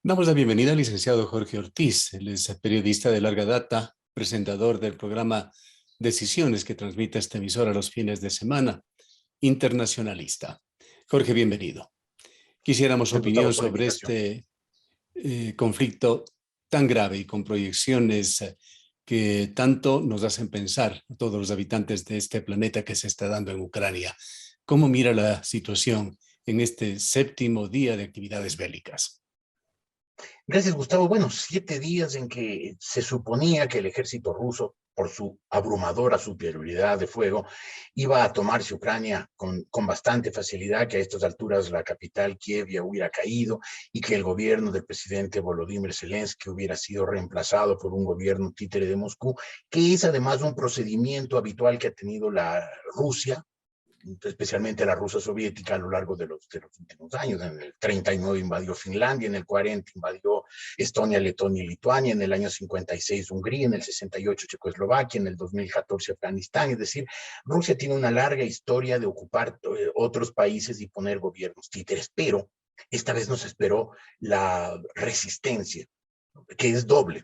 Damos la bienvenida al licenciado Jorge Ortiz. Él es periodista de larga data, presentador del programa Decisiones que transmite esta emisora los fines de semana, internacionalista. Jorge, bienvenido. Quisiéramos su Gracias, opinión Gustavo, por la sobre invitación. este conflicto tan grave y con proyecciones que tanto nos hacen pensar a todos los habitantes de este planeta que se está dando en Ucrania. ¿Cómo mira la situación en este séptimo día de actividades bélicas? Gracias, Gustavo. Bueno, 7 días en que se suponía que el ejército ruso, por su abrumadora superioridad de fuego, iba a tomarse Ucrania con bastante facilidad, que a estas alturas la capital, Kiev, ya hubiera caído y que el gobierno del presidente Volodymyr Zelensky hubiera sido reemplazado por un gobierno títere de Moscú, que es además un procedimiento habitual que ha tenido la Rusia, especialmente la Rusia soviética, a lo largo de los últimos años. En el 39 invadió Finlandia, en el 40 invadió Estonia, Letonia y Lituania, en el año 56 Hungría, en el 68 Checoslovaquia, en el 2014 Afganistán. Es decir, Rusia tiene una larga historia de ocupar otros países y poner gobiernos títeres, pero esta vez nos esperó la resistencia, que es doble.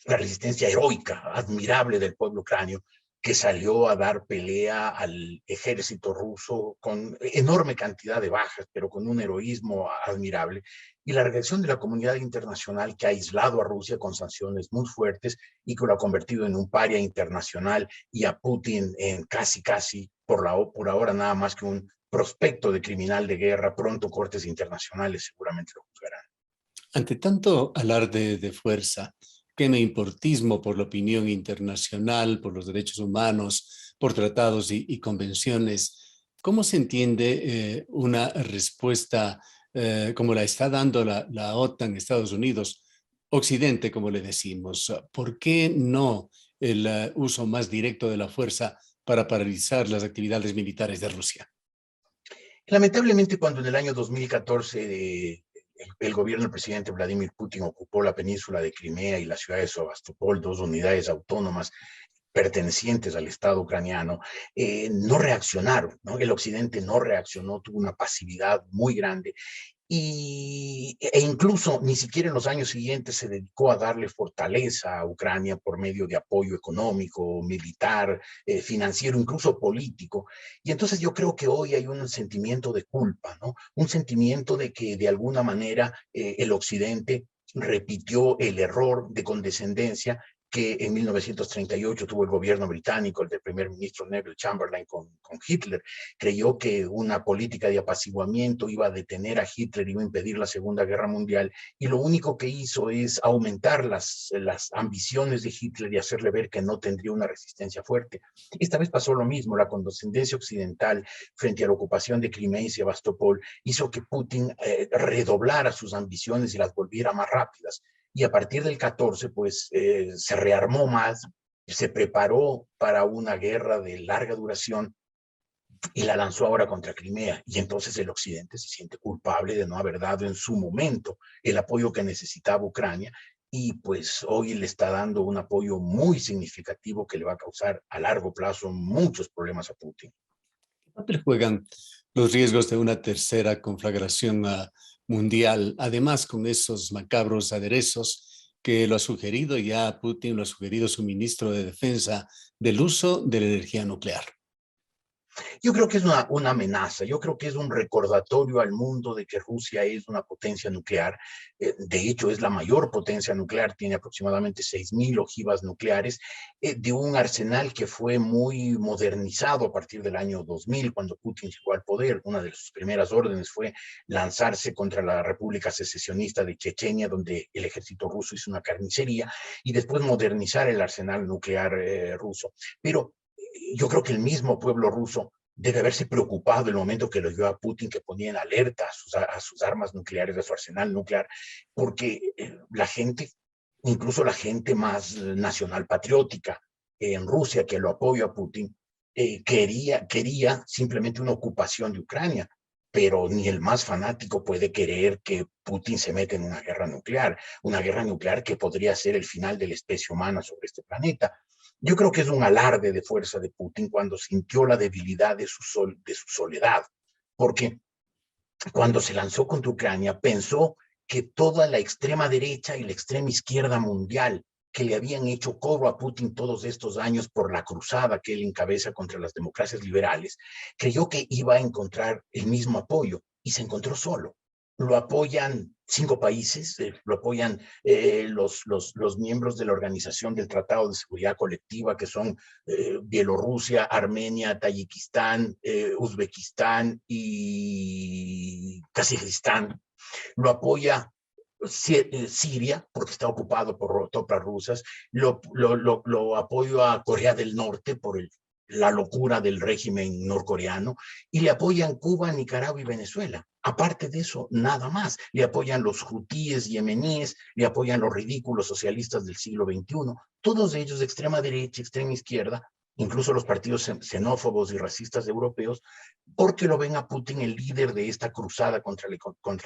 La resistencia heroica, admirable del pueblo ucranio, que salió a dar pelea al ejército ruso con enorme cantidad de bajas, pero con un heroísmo admirable, y la reacción de la comunidad internacional, que ha aislado a Rusia con sanciones muy fuertes y que lo ha convertido en un paria internacional y a Putin en casi, por ahora nada más que un prospecto de criminal de guerra. Pronto cortes internacionales seguramente lo juzgarán. Ante tanto alarde de fuerza, quema-importismo por la opinión internacional, por los derechos humanos, por tratados y convenciones, ¿cómo se entiende una respuesta como la está dando la OTAN, Estados Unidos, Occidente, como le decimos? ¿Por qué no el uso más directo de la fuerza para paralizar las actividades militares de Rusia? Lamentablemente, cuando en el año 2014 el gobierno del presidente Vladimir Putin ocupó la península de Crimea y la ciudad de Sebastopol, dos unidades autónomas pertenecientes al Estado ucraniano, no reaccionaron, ¿no? El Occidente no reaccionó, tuvo una pasividad muy grande e incluso ni siquiera en los años siguientes se dedicó a darle fortaleza a Ucrania por medio de apoyo económico, militar, financiero, incluso político. Y entonces yo creo que hoy hay un sentimiento de culpa, ¿no? Un sentimiento de que de alguna manera el Occidente repitió el error de condescendencia que en 1938 tuvo el gobierno británico, el del primer ministro Neville Chamberlain con Hitler. Creyó que una política de apaciguamiento iba a detener a Hitler, iba a impedir la Segunda Guerra Mundial, y lo único que hizo es aumentar las ambiciones de Hitler y hacerle ver que no tendría una resistencia fuerte. Esta vez pasó lo mismo. La condescendencia occidental frente a la ocupación de Crimea y Sebastopol hizo que Putin redoblara sus ambiciones y las volviera más rápidas. Y a partir del 14, pues se rearmó más, se preparó para una guerra de larga duración y la lanzó ahora contra Crimea. Y entonces el Occidente se siente culpable de no haber dado en su momento el apoyo que necesitaba Ucrania, y pues hoy le está dando un apoyo muy significativo que le va a causar a largo plazo muchos problemas a Putin. ¿Qué papel juegan los riesgos de una tercera conflagración mundial, además con esos macabros aderezos que lo ha sugerido ya Putin, lo ha sugerido su ministro de Defensa, del uso de la energía nuclear? Yo creo que es una amenaza. Yo creo que es un recordatorio al mundo de que Rusia es una potencia nuclear. De hecho, es la mayor potencia nuclear, tiene aproximadamente 6.000 ojivas nucleares, de un arsenal que fue muy modernizado a partir del año 2000, cuando Putin llegó al poder. Una de sus primeras órdenes fue lanzarse contra la República Secesionista de Chechenia, donde el ejército ruso hizo una carnicería, y después modernizar el arsenal nuclear ruso. Pero yo creo que el mismo pueblo ruso debe haberse preocupado en el momento que lo dio a Putin, que ponía en alerta a sus armas nucleares, a su arsenal nuclear, porque la gente, incluso la gente más nacional patriótica en Rusia, que lo apoya a Putin, quería simplemente una ocupación de Ucrania, pero ni el más fanático puede querer que Putin se meta en una guerra nuclear que podría ser el final de la especie humana sobre este planeta. Yo creo que es un alarde de fuerza de Putin cuando sintió la debilidad de su soledad, porque cuando se lanzó contra Ucrania pensó que toda la extrema derecha y la extrema izquierda mundial que le habían hecho cobro a Putin todos estos años por la cruzada que él encabeza contra las democracias liberales, creyó que iba a encontrar el mismo apoyo y se encontró solo. Lo apoyan 5 países, lo apoyan los miembros de la Organización del Tratado de Seguridad Colectiva, que son Bielorrusia, Armenia, Tayikistán, Uzbekistán y Kazajistán. Lo apoya Siria, porque está ocupado por tropas rusas, lo apoyo a Corea del Norte por la locura del régimen norcoreano, y le apoyan Cuba, Nicaragua y Venezuela. Aparte de eso, nada más. Le apoyan los hutíes yemeníes, le apoyan los ridículos socialistas del siglo XXI, todos ellos de extrema derecha, extrema izquierda, incluso los partidos xenófobos y racistas europeos, porque lo ven a Putin el líder de esta cruzada contra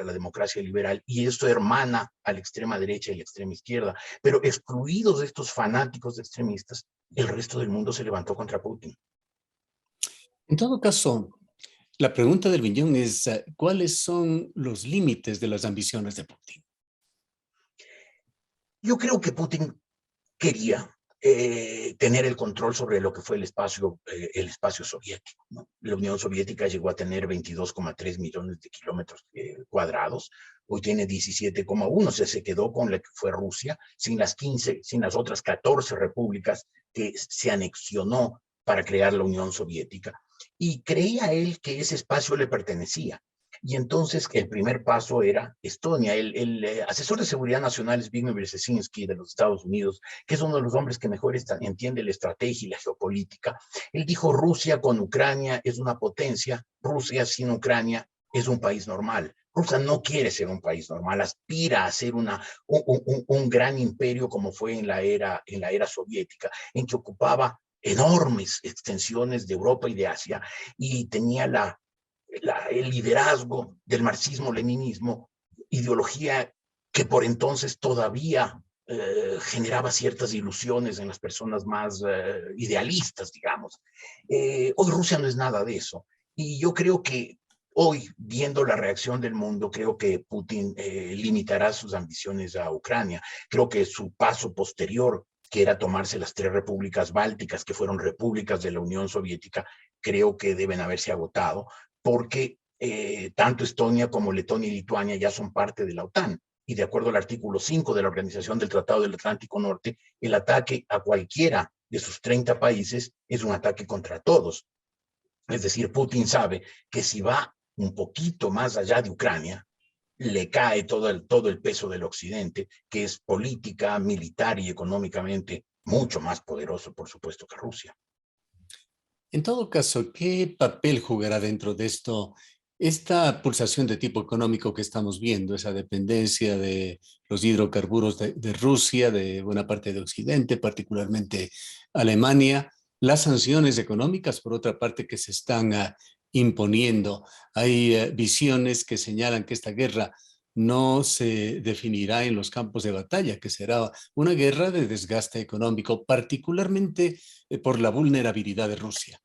la democracia liberal, y esto hermana a la extrema derecha y la extrema izquierda. Pero excluidos de estos fanáticos de extremistas, el resto del mundo se levantó contra Putin. En todo caso, la pregunta del millón es, ¿cuáles son los límites de las ambiciones de Putin? Yo creo que Putin quería tener el control sobre lo que fue el espacio soviético, ¿no? La Unión Soviética llegó a tener 22,3 millones de kilómetros cuadrados, hoy tiene 17,1, se quedó con la que fue Rusia, sin las otras 14 repúblicas que se anexionó para crear la Unión Soviética, y creía él que ese espacio le pertenecía. Y entonces el primer paso era Estonia. El asesor de seguridad nacional Zbigniew Brzezinski de los Estados Unidos, que es uno de los hombres que mejor entiende la estrategia y la geopolítica, él dijo: Rusia con Ucrania es una potencia, Rusia sin Ucrania es un país normal. Rusia no quiere ser un país normal, aspira a ser un gran imperio como fue en la era soviética, en que ocupaba enormes extensiones de Europa y de Asia, y tenía el liderazgo del marxismo-leninismo, ideología que por entonces todavía generaba ciertas ilusiones en las personas más idealistas, digamos. Hoy Rusia no es nada de eso. Y yo creo que hoy, viendo la reacción del mundo, creo que Putin limitará sus ambiciones a Ucrania. Creo que su paso posterior, que era tomarse las 3 repúblicas bálticas, que fueron repúblicas de la Unión Soviética, creo que deben haberse agotado, porque tanto Estonia como Letonia y Lituania ya son parte de la OTAN. Y de acuerdo al artículo 5 de la Organización del Tratado del Atlántico Norte, el ataque a cualquiera de sus 30 países es un ataque contra todos. Es decir, Putin sabe que si va un poquito más allá de Ucrania, le cae todo el peso del Occidente, que es política, militar y económicamente mucho más poderoso, por supuesto, que Rusia. En todo caso, ¿qué papel jugará dentro de esto esta pulsación de tipo económico que estamos viendo, esa dependencia de los hidrocarburos de Rusia, de buena parte de Occidente, particularmente Alemania, las sanciones económicas, por otra parte, que se están imponiendo? Hay visiones que señalan que esta guerra no se definirá en los campos de batalla, que será una guerra de desgaste económico, particularmente por la vulnerabilidad de Rusia.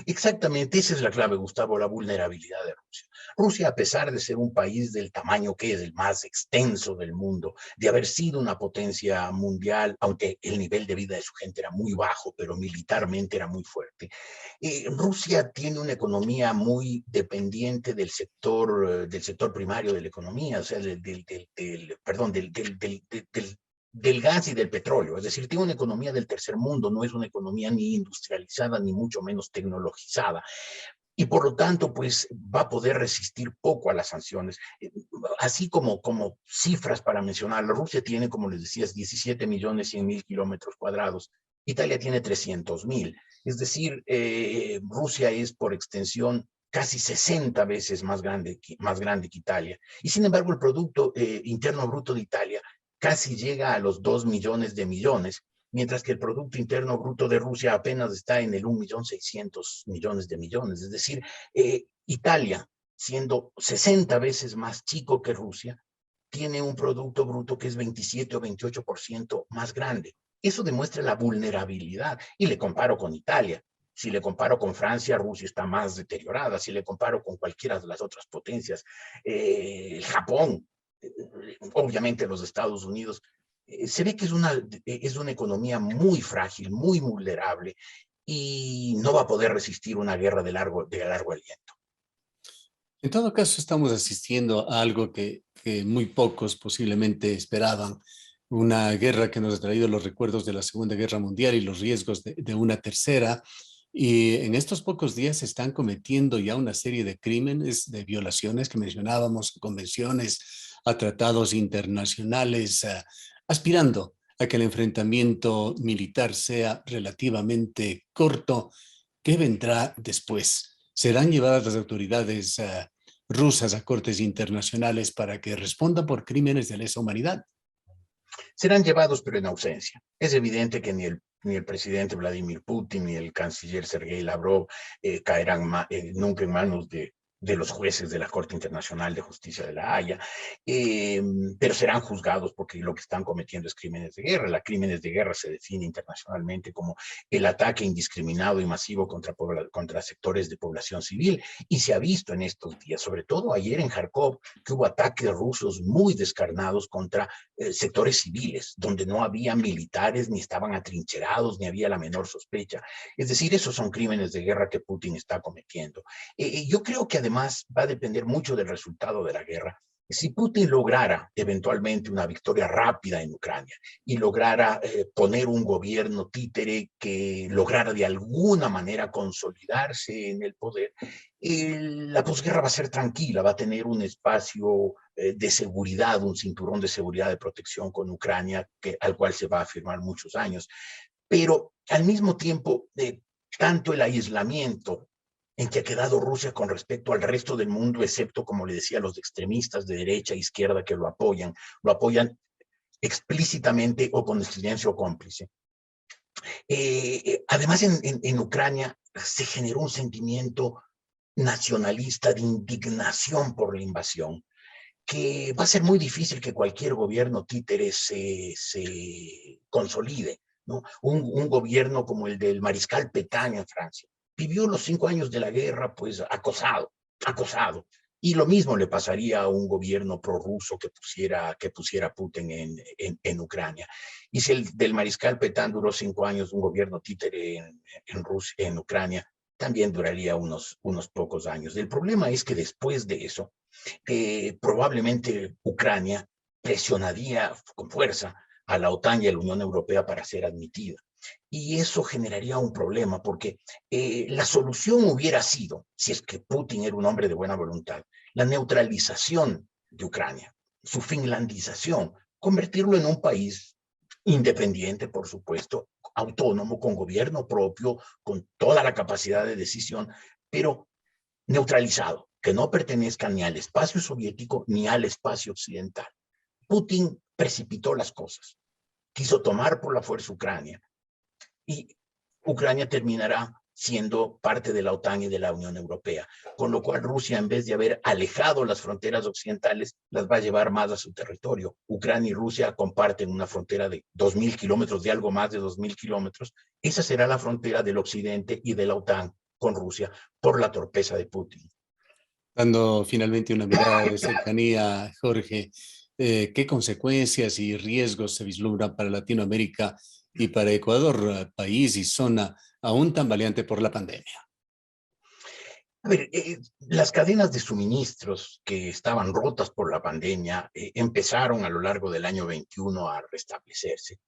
Exactamente, esa es la clave, Gustavo, la vulnerabilidad de Rusia. Rusia, a pesar de ser un país del tamaño que es, el más extenso del mundo, de haber sido una potencia mundial, aunque el nivel de vida de su gente era muy bajo, pero militarmente era muy fuerte, Rusia tiene una economía muy dependiente del sector primario de la economía, o sea, del gas y del petróleo. Es decir, tiene una economía del tercer mundo, no es una economía ni industrializada ni mucho menos tecnologizada, y por lo tanto pues va a poder resistir poco a las sanciones. Así como cifras para mencionar, Rusia tiene, como les decías, 17.100.000 kilómetros cuadrados, Italia tiene 300.000, es decir, Rusia es por extensión casi 60 veces más grande que Italia, y sin embargo el Producto Interno Bruto de Italia casi llega a los 2 millones de millones, mientras que el Producto Interno Bruto de Rusia apenas está en el 1.600.000.000 de millones. Es decir, Italia, siendo 60 veces más chico que Rusia, tiene un Producto Bruto que es 27 o 28% más grande. Eso demuestra la vulnerabilidad, y le comparo con Italia. Si le comparo con Francia, Rusia está más deteriorada. Si le comparo con cualquiera de las otras potencias, Japón, obviamente los Estados Unidos, se ve que es una economía muy frágil, muy vulnerable, y no va a poder resistir una guerra de largo aliento. En todo caso, estamos asistiendo a algo que muy pocos posiblemente esperaban, una guerra que nos ha traído los recuerdos de la Segunda Guerra Mundial y los riesgos de una tercera. Y en estos pocos días se están cometiendo ya una serie de crímenes, de violaciones que mencionábamos, convenciones, a tratados internacionales, aspirando a que el enfrentamiento militar sea relativamente corto. ¿Qué vendrá después? ¿Serán llevadas las autoridades rusas a cortes internacionales para que respondan por crímenes de lesa humanidad? Serán llevados, pero en ausencia. Es evidente que ni el presidente Vladimir Putin ni el canciller Sergei Lavrov caerán nunca en manos de los jueces de la Corte Internacional de Justicia de La Haya, pero serán juzgados porque lo que están cometiendo es crímenes de guerra. Los crímenes de guerra se define internacionalmente como el ataque indiscriminado y masivo contra sectores de población civil, y se ha visto en estos días, sobre todo ayer en Kharkov, que hubo ataques rusos muy descarnados contra sectores civiles, donde no había militares, ni estaban atrincherados, ni había la menor sospecha. Es decir, esos son crímenes de guerra que Putin está cometiendo. Yo creo que además va a depender mucho del resultado de la guerra. Si Putin lograra eventualmente una victoria rápida en Ucrania y lograra poner un gobierno títere que lograra de alguna manera consolidarse en el poder, la posguerra va a ser tranquila, va a tener un espacio de seguridad, un cinturón de seguridad, de protección con Ucrania, al cual se va a firmar muchos años. Pero al mismo tiempo, tanto el aislamiento en que ha quedado Rusia con respecto al resto del mundo, excepto, como le decía, los extremistas de derecha e izquierda que lo apoyan explícitamente o con silencio cómplice. Además, en Ucrania se generó un sentimiento nacionalista de indignación por la invasión, que va a ser muy difícil que cualquier gobierno títere se consolide, ¿no? Un gobierno como el del mariscal Pétain en Francia vivió los 5 años de la guerra pues acosado. Y lo mismo le pasaría a un gobierno prorruso que pusiera Putin en Ucrania. Y si el del mariscal Pétain duró 5 años, un gobierno títere en Ucrania también duraría unos pocos años. El problema es que después de eso, probablemente Ucrania presionaría con fuerza a la OTAN y a la Unión Europea para ser admitida. Y eso generaría un problema porque la solución hubiera sido, si es que Putin era un hombre de buena voluntad, la neutralización de Ucrania, su finlandización, convertirlo en un país independiente, por supuesto, autónomo, con gobierno propio, con toda la capacidad de decisión, pero neutralizado, que no pertenezca ni al espacio soviético ni al espacio occidental. Putin precipitó las cosas, quiso tomar por la fuerza Ucrania, y Ucrania terminará siendo parte de la OTAN y de la Unión Europea, con lo cual Rusia, en vez de haber alejado las fronteras occidentales, las va a llevar más a su territorio. Ucrania y Rusia comparten una frontera de 2.000 kilómetros, de algo más de 2.000 kilómetros. Esa será la frontera del occidente y de la OTAN con Rusia por la torpeza de Putin. Dando finalmente una mirada de cercanía, Jorge, ¿qué consecuencias y riesgos se vislumbran para Latinoamérica y para Ecuador, país y zona aún tan valiente por la pandemia? A ver, las cadenas de suministros que estaban rotas por la pandemia empezaron a lo largo del año 21 a restablecerse.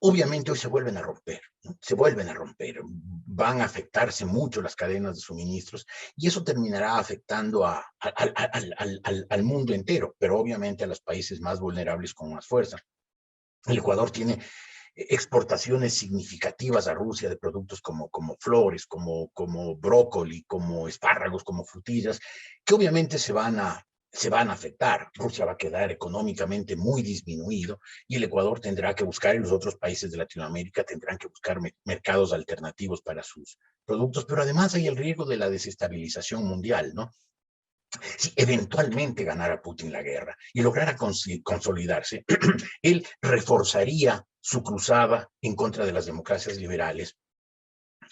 Obviamente hoy se vuelven a romper, ¿no? Se vuelven a romper, van a afectarse mucho las cadenas de suministros y eso terminará afectando al mundo entero, pero obviamente a los países más vulnerables con más fuerza. El Ecuador tiene exportaciones significativas a Rusia de productos como flores, como brócoli, como espárragos, como frutillas, que obviamente se van a afectar. Rusia va a quedar económicamente muy disminuido y el Ecuador tendrá que buscar, y los otros países de Latinoamérica tendrán que buscar mercados alternativos para sus productos, pero además hay el riesgo de la desestabilización mundial, ¿no? Si eventualmente ganara Putin la guerra y lograra consolidarse, él reforzaría su cruzada en contra de las democracias liberales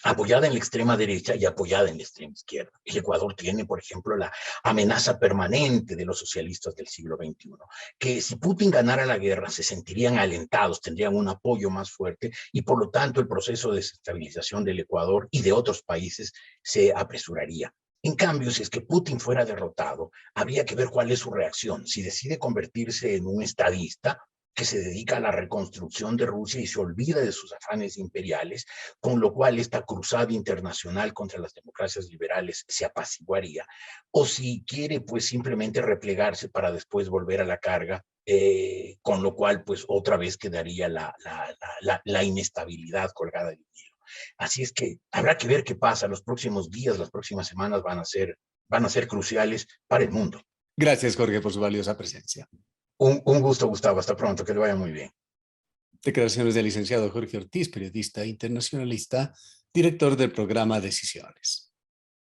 apoyada en la extrema derecha y apoyada en la extrema izquierda. El Ecuador tiene, por ejemplo, la amenaza permanente de los socialistas del siglo XXI, que si Putin ganara la guerra se sentirían alentados, tendrían un apoyo más fuerte y por lo tanto el proceso de desestabilización del Ecuador y de otros países se apresuraría. En cambio, si es que Putin fuera derrotado, habría que ver cuál es su reacción. Si decide convertirse en un estadista, que se dedica a la reconstrucción de Rusia y se olvida de sus afanes imperiales, con lo cual esta cruzada internacional contra las democracias liberales se apaciguaría, o si quiere pues simplemente replegarse para después volver a la carga, con lo cual pues otra vez quedaría la inestabilidad colgada del hilo. Así es que habrá que ver qué pasa. Los próximos días, las próximas semanas van a ser cruciales para el mundo. Gracias, Jorge, por su valiosa presencia. Un gusto, Gustavo. Hasta pronto. Que le vaya muy bien. Declaraciones del licenciado Jorge Ortiz, periodista internacionalista, director del programa Decisiones.